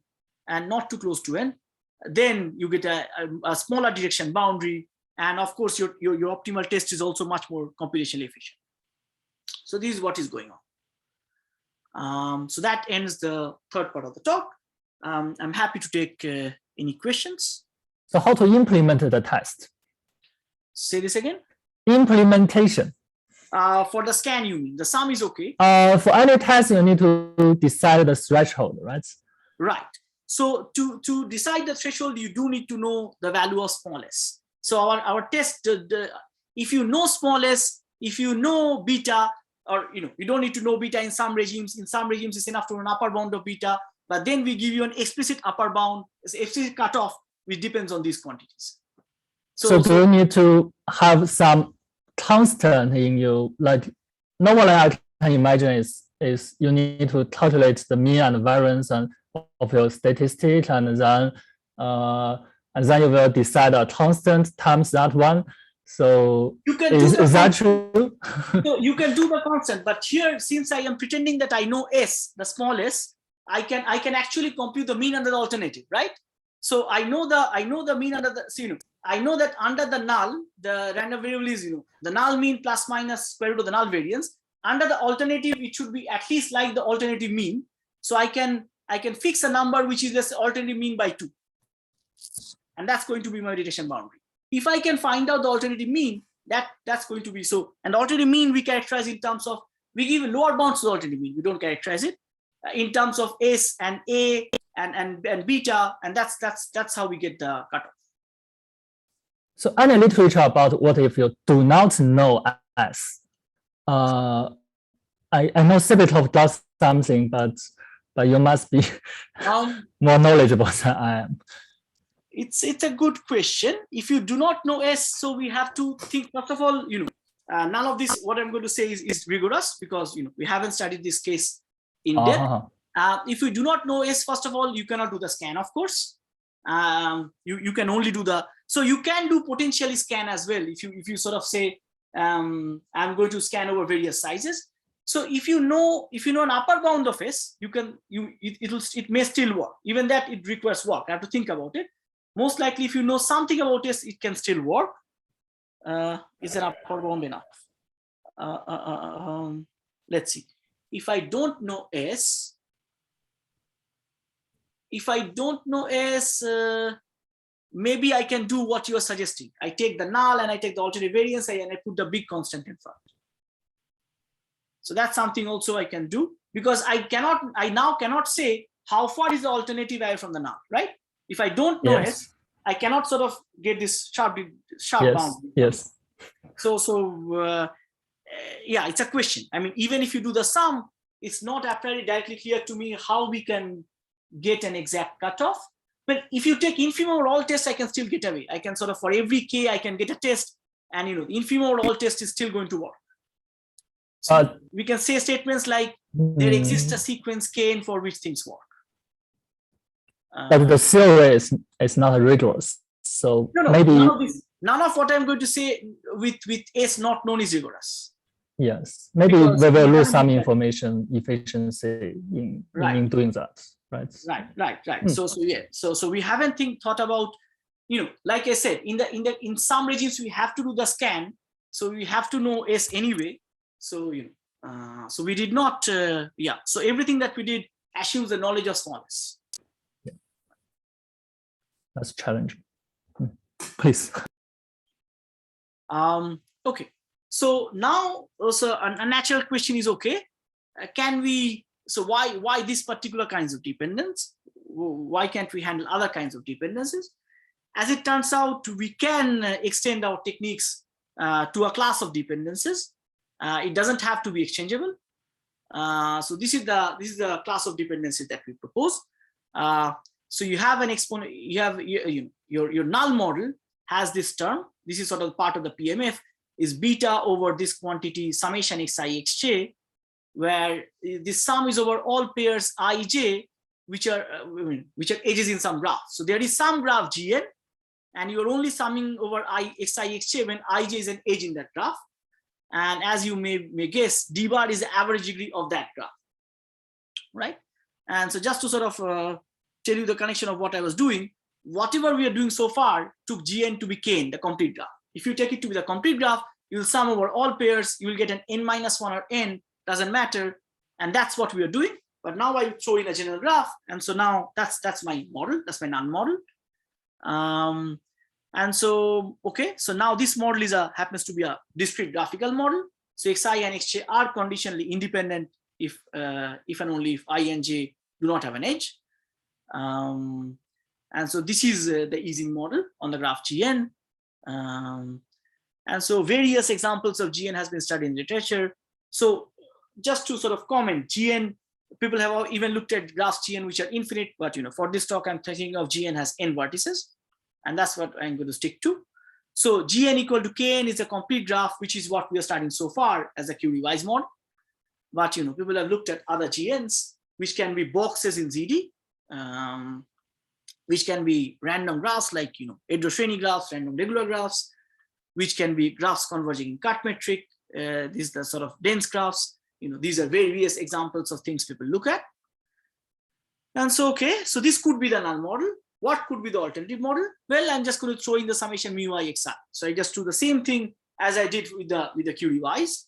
and not too close to n. Then you get a smaller detection boundary. And of course, your optimal test is also much more computationally efficient. So this is what is going on. So that ends the third part of the talk. I'm happy to take any questions. So how to implement the test? Say this again. Implementation. For the scan, you mean? The sum is okay. For any test, you need to decide the threshold, right? Right. So to decide the threshold, you do need to know the value of small s. So our test, if you know small s, if you know beta, or you don't need to know beta in some regimes. In some regimes, it's enough to know an upper bound of beta. But then we give you an explicit upper bound, explicit cutoff, which depends on these quantities. So do you need to have some constant in you? Like normally I can imagine is you need to calculate the mean and variance of your statistic, and then you will decide a constant times that one. So you can is that true? So you can do the constant, but here, since I am pretending that I know s, the small s, I can actually compute the mean under the alternative, right? So I know the mean under the, so, I know that under the null, the random variable is, the null mean plus minus square root of the null variance. Under the alternative, it should be at least like the alternative mean. So I can fix a number which is less alternative mean by 2. And that's going to be my detection boundary. If I can find out the alternative mean, that's going to be so. And the alternative mean we characterize in terms of, we give lower bounds to the alternative mean. We don't characterize it in terms of s and a and beta, and that's how we get the cutoff. So any literature about what if you do not know s? I know Sibitov does something, but you must be more knowledgeable than I am. It's a good question. If you do not know s, so we have to think, first of all, none of this, what I'm going to say is rigorous, because we haven't studied this case in depth. If you do not know s, first of all, you cannot do the scan, of course. You can only do the, so you can do potentially scan as well. If you sort of say, I'm going to scan over various sizes. So if you know an upper bound of s, it may still work. Even that, it requires work. I have to think about it. Most likely, if you know something about s, it can still work. Is an upper bound enough? Let's see. If I don't know s, maybe I can do what you are suggesting. I take the null and I take the alternative variance and I put the big constant in front. So that's something also I can do, because I now cannot say how far is the alternative value from the null, right? If I don't know s, I cannot sort of get this sharp bound. Yes. So yeah, it's a question. I mean, even if you do the sum, it's not apparently directly clear to me how we can get an exact cutoff. But if you take infimum over all tests, I can still get away. I can sort of, for every k, I can get a test, and the infimum over all test is still going to work. So we can say statements like there exists a sequence kn for which things work. But the theory is not rigorous. So no, maybe none of what I'm going to say with s not known is rigorous. Yes, maybe we will lose some information efficiency in doing that. Right. So we haven't thought about, like I said, in some regimes we have to do the scan, so we have to know s anyway. So so we did not so everything that we did assumes the knowledge of smallness. Yeah. That's challenging. Please. Okay, so now also a natural question is, okay, can we, so why this particular kinds of dependence? Why can't we handle other kinds of dependencies? As it turns out, we can extend our techniques to a class of dependencies. It doesn't have to be exchangeable. So this is the class of dependencies that we propose. So you have an exponent. You have your null model has this term. This is sort of part of the PMF, is beta over this quantity summation xi xj, where this sum is over all pairs ij, which are edges in some graph. So there is some graph Gn, and you're only summing over xi, xj when ij is an edge in that graph. And as you may guess, d bar is the average degree of that graph, right? And so just to sort of tell you the connection of what I was doing, whatever we are doing so far took Gn to be Kn, the complete graph. If you take it to be the complete graph, you'll sum over all pairs, you will get an n-1 or n, doesn't matter. And that's what we are doing. But now I throw in a general graph. And so now that's my model, that's my null model. And so, okay, so now this model is happens to be a discrete graphical model. So xi and xj are conditionally independent if and only if I and j do not have an edge. And so this is the Ising model on the graph Gn. And so various examples of Gn has been studied in literature. So just to sort of comment, Gn, people have even looked at graphs Gn which are infinite, but for this talk I'm thinking of Gn has n vertices, and that's what I'm going to stick to. So Gn equal to Kn is a complete graph, which is what we are studying so far as a Curie Weiss model. But people have looked at other Gns, which can be boxes in ZD, which can be random graphs like heteroshreni graphs, random regular graphs, which can be graphs converging in cut metric. These are the sort of dense graphs. These are various examples of things people look at. And so, okay, so this could be the null model. What could be the alternative model? Well, I'm just going to throw in the summation mu I xi. So I just do the same thing as I did with the Curie Weiss.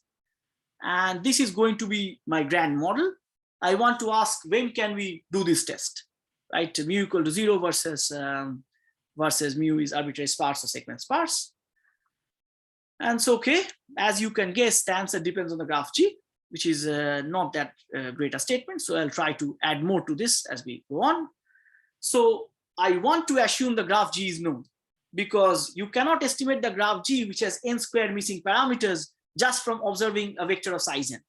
And this is going to be my grand model. I want to ask, when can we do this test, right? Mu equal to 0 versus mu is arbitrary sparse or segment sparse. And so, okay, as you can guess, the answer depends on the graph G, which is not that great a statement. So I'll try to add more to this as we go on. So I want to assume the graph G is known, because you cannot estimate the graph G, which has n squared missing parameters, just from observing a vector of size n.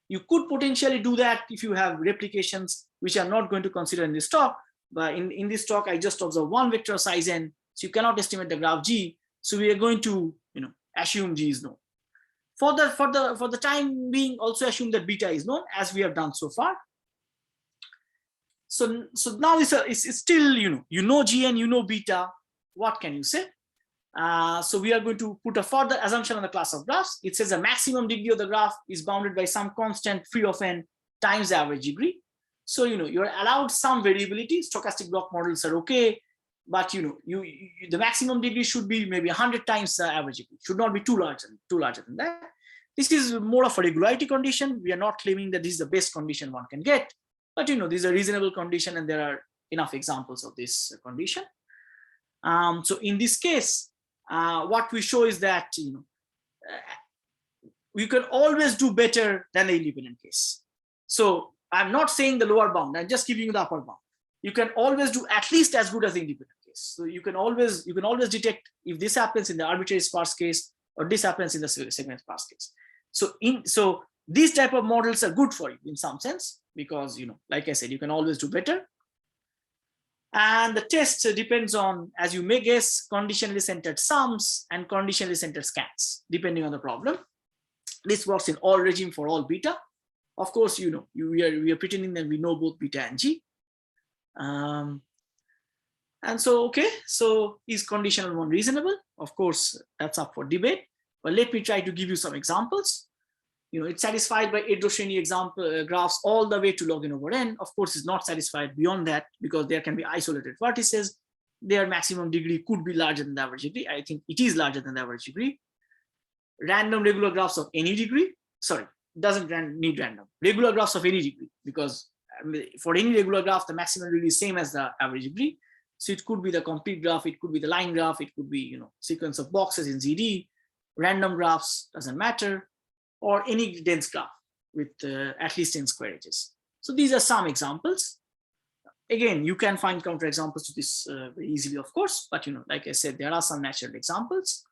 You could potentially do that if you have replications, which I'm not going to consider in this talk. But in this talk, I just observe one vector of size n, so you cannot estimate the graph G. So we are going to assume G is known. For the time being, also assume that beta is known, as we have done so far. So now it's still Gn, beta. What can you say? So we are going to put a further assumption on the class of graphs. It says the maximum degree of the graph is bounded by some constant phi of n times the average degree. So you're allowed some variability. Stochastic block models are okay, but the maximum degree should be maybe 100 times the average degree. Should not be too larger than that. This is more of a regularity condition. We are not claiming that this is the best condition one can get, but this is a reasonable condition, and there are enough examples of this condition. So in this case, what we show is that we can always do better than the independent case. So I'm not saying the lower bound, I'm just giving you the upper bound. You can always do at least as good as the independent case. So you can always detect if this happens in the arbitrary sparse case or this happens in the segment sparse case. So these type of models are good for you in some sense, because like I said, you can always do better. And the test depends on, as you may guess, conditionally centered sums and conditionally centered scans, depending on the problem. This works in all regime for all beta. Of course, we are pretending that we know both beta and G. And so, okay, so is conditional one reasonable? Of course, that's up for debate. But let me try to give you some examples. It's satisfied by heteroshreni example graphs all the way to log n over n. Of course, it's not satisfied beyond that, because there can be isolated vertices. Their maximum degree could be larger than the average degree. I think it is larger than the average degree. Random regular graphs of any degree. Sorry, doesn't need random. Regular graphs of any degree, because for any regular graph, the maximum degree is same as the average degree. So it could be the complete graph, it could be the line graph, it could be sequence of boxes in ZD. Random graphs, doesn't matter, or any dense graph with at least n square edges. So these are some examples. Again, you can find counterexamples to this very easily, of course, but like I said, there are some natural examples.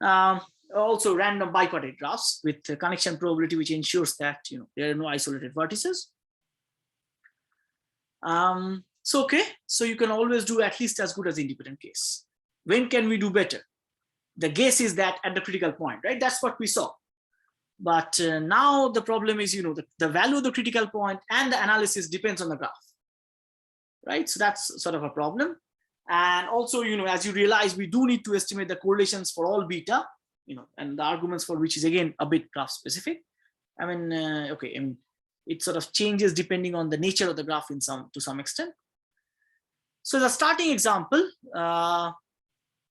Also random bipartite graphs with connection probability, which ensures that there are no isolated vertices. So okay, so you can always do at least as good as the independent case. When can we do better? The guess is that at the critical point, right? That's what we saw. But now the problem is, the value of the critical point and the analysis depends on the graph, right? So that's sort of a problem. And also, as you realize, we do need to estimate the correlations for all beta, and the arguments for which is again a bit graph specific. I mean, it sort of changes depending on the nature of the graph to some extent. So the starting example,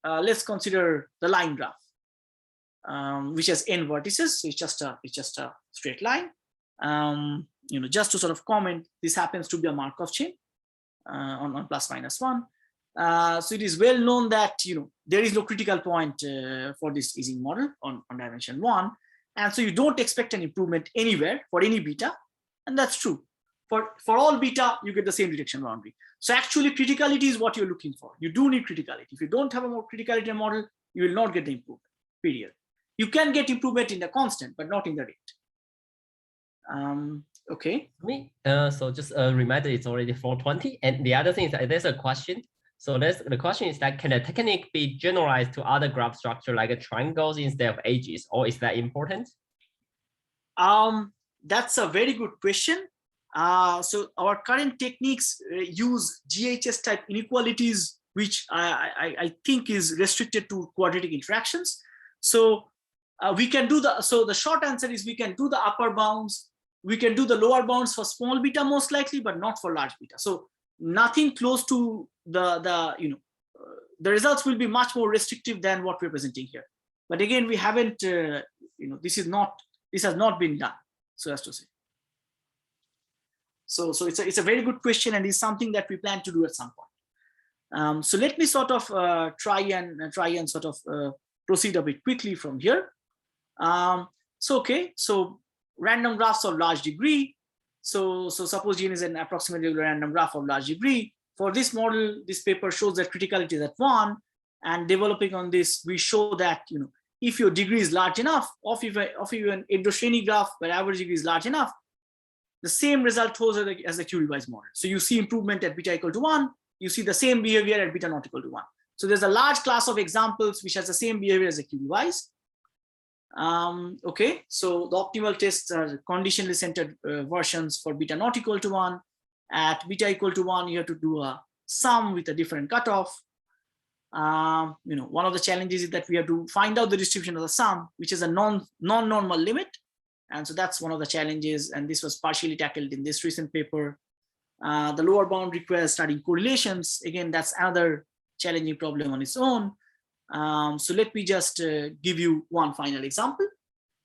let's consider the line graph, which has n vertices. So it's just a straight line. Just to sort of comment, this happens to be a Markov chain on plus minus 1. So it is well known that there is no critical point for this Ising model on dimension 1, and so you don't expect an improvement anywhere for any beta, and that's true. For all beta, you get the same detection boundary. So actually, criticality is what you're looking for. You do need criticality. If you don't have a more criticality model, you will not get the improvement. Period. You can get improvement in the constant, but not in the rate. Okay. So just a reminder, it's already 4:20, and the other thing is that there's a question. So the question is that, can a technique be generalized to other graph structure like triangles instead of edges, or is that important? That's a very good question. So our current techniques use GHS type inequalities, which I think is restricted to quadratic interactions. So we can do the short answer is we can do the upper bounds, we can do the lower bounds for small beta most likely, but not for large beta. So nothing close to the results will be much more restrictive than what we're presenting here. But again, we haven't, this has not been done, so as to say. So it's a very good question, and is something that we plan to do at some point. So let me sort of try and sort of proceed a bit quickly from here. So random graphs of large degree. So suppose G is an approximately random graph of large degree. For this model, this paper shows that criticality is at 1, and developing on this, we show that if your degree is large enough, of even Endoshreni graph where average degree is large enough, the same result holds as the Curie Weiss model. So you see improvement at beta equal to 1, you see the same behavior at beta not equal to 1. So there's a large class of examples which has the same behavior as the Curie Weiss. Okay, so the optimal tests are conditionally centered versions for beta not equal to 1. At beta equal to 1, you have to do a sum with a different cutoff. One of the challenges is that we have to find out the distribution of the sum, which is a non-normal limit. And so that's one of the challenges, and this was partially tackled in this recent paper. The lower bound requires studying correlations. Again, that's another challenging problem on its own. So let me just give you one final example.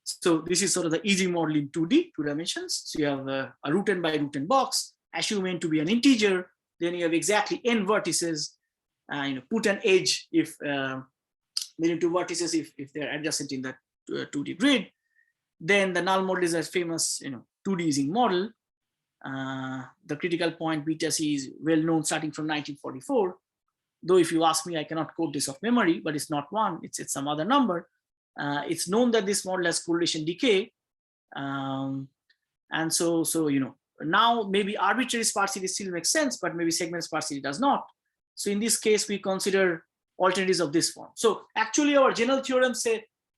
So this is sort of the Ising model in 2D, 2 dimensions. So you have a root n by root n box, assume n to be an integer, then you have exactly n vertices, put an edge if between 2 vertices if they're adjacent in the 2D grid. Then the null model is a famous 2D Ising model. The critical point beta c is well known starting from 1944. Though if you ask me, I cannot quote this off memory, but it's not 1, it's some other number. It's known that this model has correlation decay. And so now maybe arbitrary sparsity still makes sense, but maybe segment sparsity does not. So in this case, we consider alternatives of this form. So actually our general theorem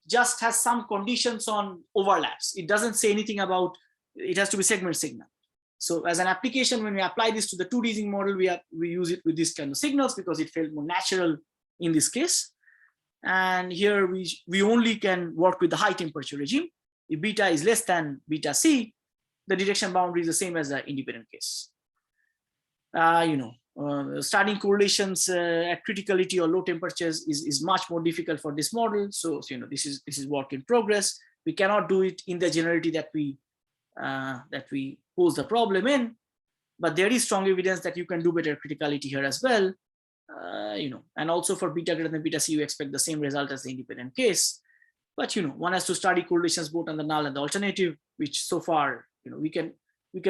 just has some conditions on overlaps. It doesn't say anything about it has to be segment signal. So as an application, when we apply this to the 2D Ising model, we use it with this kind of signals because it felt more natural in this case. And here we only can work with the high temperature regime. If beta is less than beta c, the detection boundary is the same as the independent case. Studying correlations at criticality or low temperatures is much more difficult for this model. So this is work in progress. We cannot do it in the generality that we pose the problem in, but there is strong evidence that you can do better criticality here as well. And also for beta greater than beta c, you expect the same result as the independent case. But one has to study correlations both on the null and the alternative, which so far we can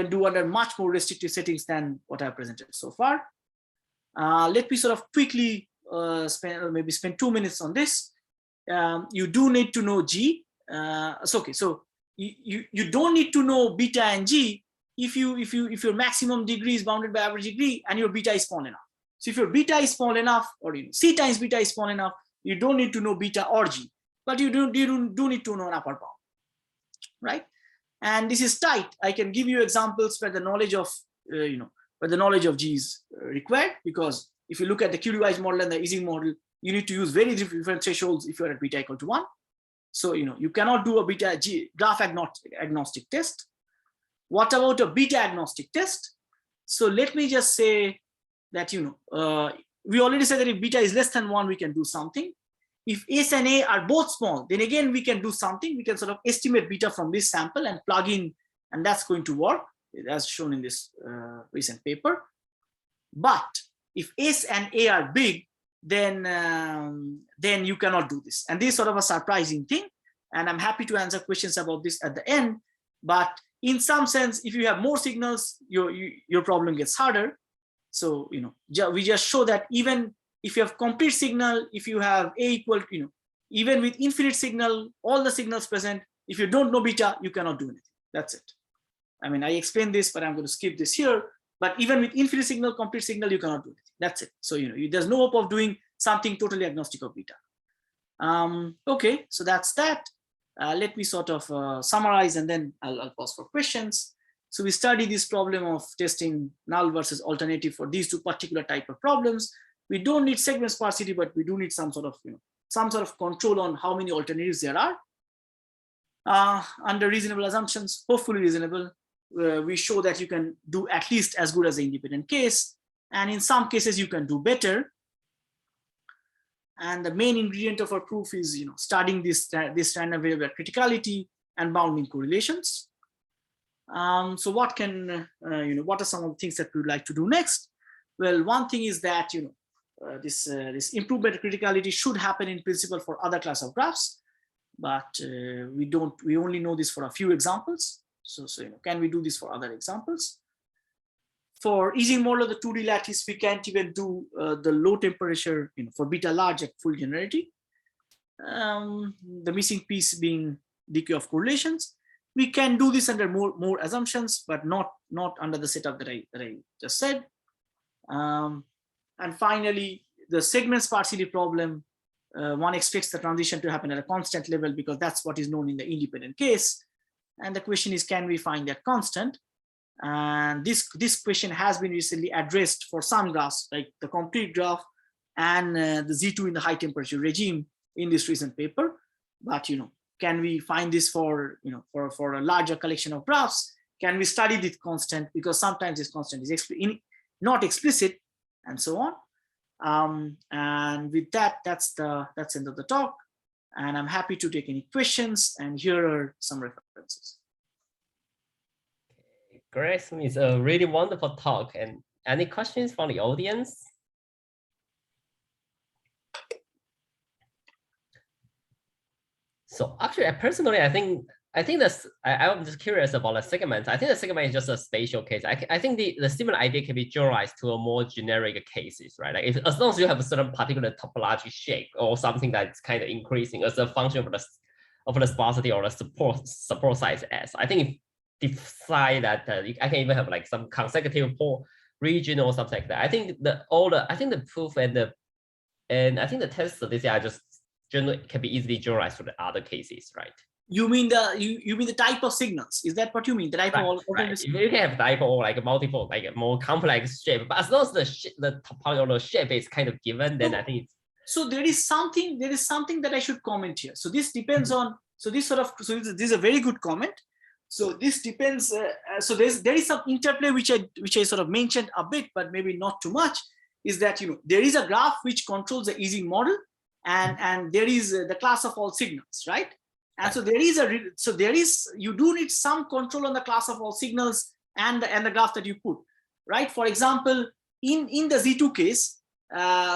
do under much more restrictive settings than what I've presented so far. Let me sort of quickly spend 2 minutes on this. You do need to know G. So you don't need to know beta and G if your maximum degree is bounded by average degree and your beta is small enough. So if your beta is small enough, or C times beta is small enough, you don't need to know beta or G, but you do need to know an upper bound, right? And this is tight. I can give you examples where the knowledge of G is required, because if you look at the Curie Weiss model and the Ising model, you need to use very different thresholds if you're at beta equal to 1. So, you cannot do a beta graph agnostic test. What about a beta agnostic test? So let me just say that, we already said that if beta is less than 1, we can do something. If S and A are both small, then again, we can do something. We can sort of estimate beta from this sample and plug in, and that's going to work, as shown in this recent paper. But if S and A are big, then you cannot do this. And this is sort of a surprising thing. And I'm happy to answer questions about this at the end. But in some sense, if you have more signals, your problem gets harder. So, we just show that even if you have complete signal, if you have A equal, even with infinite signal, all the signals present, if you don't know beta, you cannot do anything. That's it. I mean, I explained this, but I'm going to skip this here. But even with infinite signal, complete signal, you cannot do anything. That's it. So, there's no hope of doing something totally agnostic of beta. Okay, so that's that. Let me sort of summarize, and then I'll pause for questions. So we study this problem of testing null versus alternative for these two particular type of problems. We don't need segment sparsity, but we do need some sort of control on how many alternatives there are under reasonable assumptions, hopefully reasonable. We show that you can do at least as good as the independent case, and in some cases you can do better. And the main ingredient of our proof is, studying this random variable criticality and bounding correlations. So what are some of the things that we would like to do next? Well, one thing is that, this improvement of criticality should happen in principle for other class of graphs, but we only know this for a few examples. So can we do this for other examples? For Ising model of the 2D lattice, we can't even do the low temperature, for beta large at full generality. The missing piece being decay of correlations. We can do this under more assumptions, but not under the setup that I just said. And finally, the segment sparsity problem, one expects the transition to happen at a constant level because that's what is known in the independent case. And the question is, can we find that constant? And this question has been recently addressed for some graphs, like the complete graph and the Z2 in the high temperature regime in this recent paper. But can we find this for for a larger collection of graphs? Can we study this constant, because sometimes this constant is not explicit, and so on. And with that, that's the end of the talk. And I'm happy to take any questions. And here are some references. Great, it's a really wonderful talk. And any questions from the audience? So actually, personally, I think I'm just curious about the segment. I think the segment is just a spatial case. I think the similar idea can be generalized to a more generic cases, right? Like as long as you have a certain particular topological shape or something that's kind of increasing as a function of the sparsity or the support size S. I think decide that I can even have like some consecutive region or something like that. I think the proof and I think the test statistics are just generally can be easily generalized for the other cases, right? You mean the type of signals? Is that what you mean? The type of right. You can have type or like multiple, like more complex shape, but as long as the topological shape is kind of given, then I think it's. So there is something that I should comment here. So this depends on. So this is a very good comment. So this depends. So there is some interplay which I sort of mentioned a bit, but maybe not too much. Is that there is a graph which controls the Ising model, and there is the class of all signals, right? And so you do need some control on the class of all signals and the graph that you put, right? For example, in the Z2 case,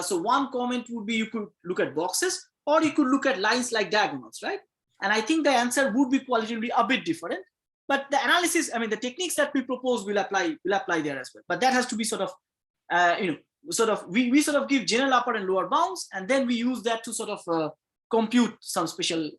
so one comment would be you could look at boxes, or you could look at lines like diagonals, right? And I think the answer would be qualitatively a bit different. But the analysis, I mean, the techniques that we propose will apply there as well. But that has to be sort of, we sort of give general upper and lower bounds, and then we use that to sort of compute some special,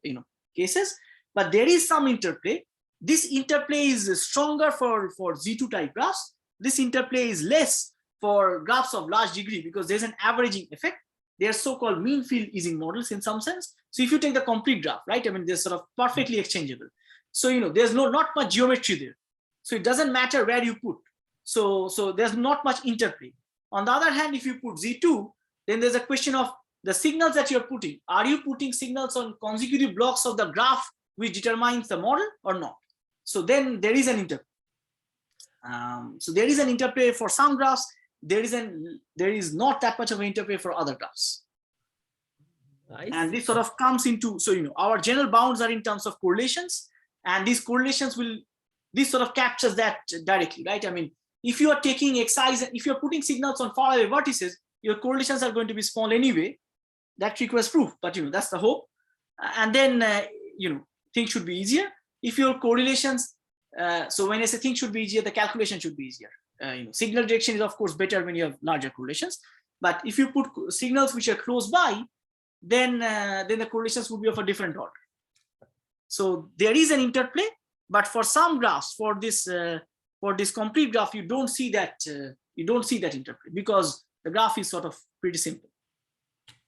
cases. But there is some interplay. This interplay is stronger for Z2 type graphs. This interplay is less for graphs of large degree because there's an averaging effect. They are so-called mean field Ising models in some sense. So if you take the complete graph, right? I mean, they're sort of perfectly exchangeable. So, there's not much geometry there. So it doesn't matter where you put. So there's not much interplay. On the other hand, if you put Z2, then there's a question of the signals that you're putting. Are you putting signals on consecutive blocks of the graph which determines the model or not? So then there is an interplay. So there is an interplay for some graphs. There is not that much of an interplay for other graphs. Nice. And this sort of comes into, so our general bounds are in terms of correlations, and these correlations this sort of captures that directly, right? I mean, if you are taking Xis, if you're putting signals on far away vertices, your correlations are going to be small anyway. That requires proof, but that's the hope. And then things should be easier if your correlations. So when I say things should be easier, the calculation should be easier. Signal direction is of course better when you have larger correlations. But if you put signals which are close by, then the correlations would be of a different order. So there is an interplay, but for some graphs, for this complete graph, you don't see that interplay because the graph is sort of pretty simple.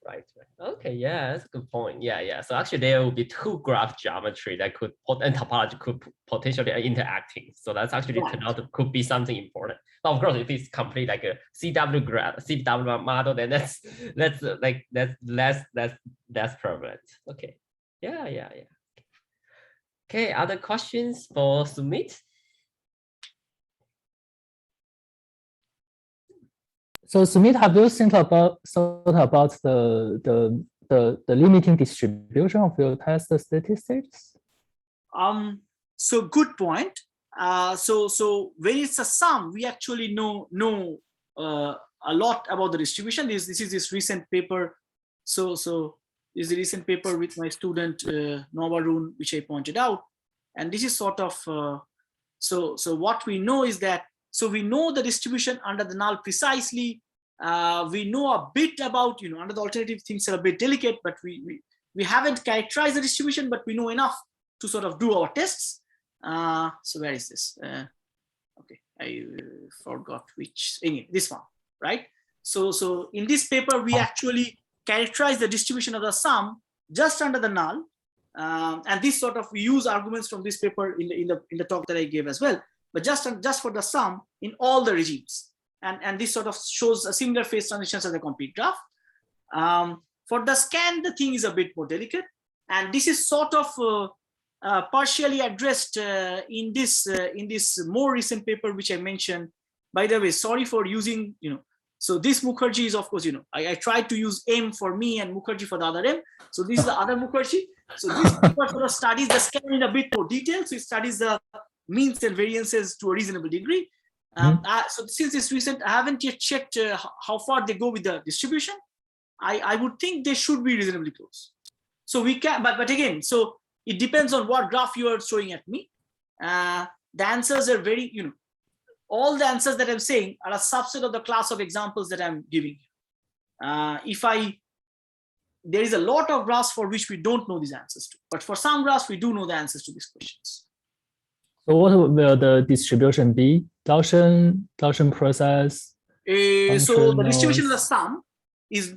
Right. Okay. Yeah, that's a good point. Yeah. So actually, there will be two graph geometry that could and topology could potentially interacting. So that's actually turned out could be something important. But of course, if it's complete like a CW graph, CW model, then that's less prevalent. Okay. Yeah. Okay. Other questions for Sumit? So Sumit, have you thought about the limiting distribution of your test statistics? So good point. So when it's a sum, we actually know a lot about the distribution. This is this recent paper. So this is a recent paper with my student Novarun, which I pointed out, and this is sort of so what we know is that. So we know the distribution under the null precisely. We know a bit about, under the alternative things are a bit delicate, but we haven't characterized the distribution, but we know enough to sort of do our tests. So where is this? Okay, I forgot which, anyway, this one, right? So in this paper, we actually characterize the distribution of the sum just under the null. And this sort of, we use arguments from this paper in the talk that I gave as well. But just for the sum in all the regimes. And this sort of shows a similar phase transitions as a complete graph. For the scan, the thing is a bit more delicate. And this is sort of partially addressed in this more recent paper, which I mentioned. By the way, sorry for using, so this Mukherjee is, of course, I tried to use M for me and Mukherjee for the other M. So this is the other Mukherjee. So this paper sort of studies the scan in a bit more detail. So it studies the means and variances to a reasonable degree. So since it's recent, I haven't yet checked how far they go with the distribution. I would think they should be reasonably close. So we can, but again, so it depends on what graph you are showing at me. The answers are very, all the answers that I'm saying are a subset of the class of examples that I'm giving. There is a lot of graphs for which we don't know these answers to, but for some graphs, we do know the answers to these questions. So what will the distribution be? Gaussian process? So the distribution of the sum is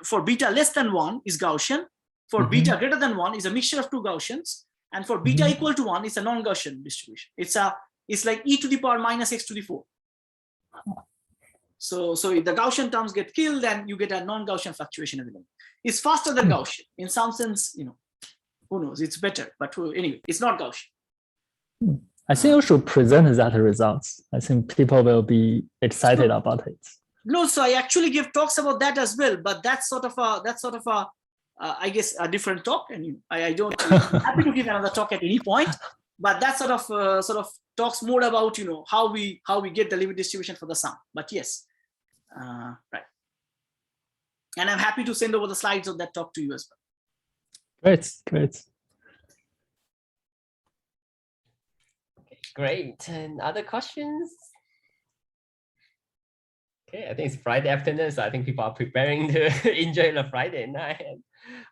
for beta less than 1 is Gaussian. For beta greater than 1 is a mixture of two Gaussians. And for beta equal to 1 is a non-Gaussian distribution. It's like e to the power minus x to the 4. So if the Gaussian terms get killed, then you get a non-Gaussian fluctuation element. It's faster than Gaussian. In some sense, who knows, it's better. But anyway, it's not Gaussian. I think you should present that results. I think people will be excited about it. No, so I actually give talks about that as well, but that's sort of a I guess a different talk, and I don't. I'm happy to give another talk at any point, but that sort of talks more about how we get the limit distribution for the sum. But yes, right. And I'm happy to send over the slides of that talk to you as well. Great. Great. And other questions? Okay, I think it's Friday afternoon, so I think people are preparing to enjoy the Friday night.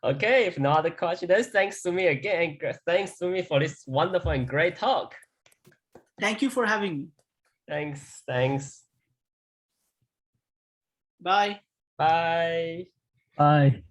Okay, if no other questions, then thanks to me again. Thanks to me for this wonderful and great talk. Thank you for having me. Thanks. Bye. Bye. Bye.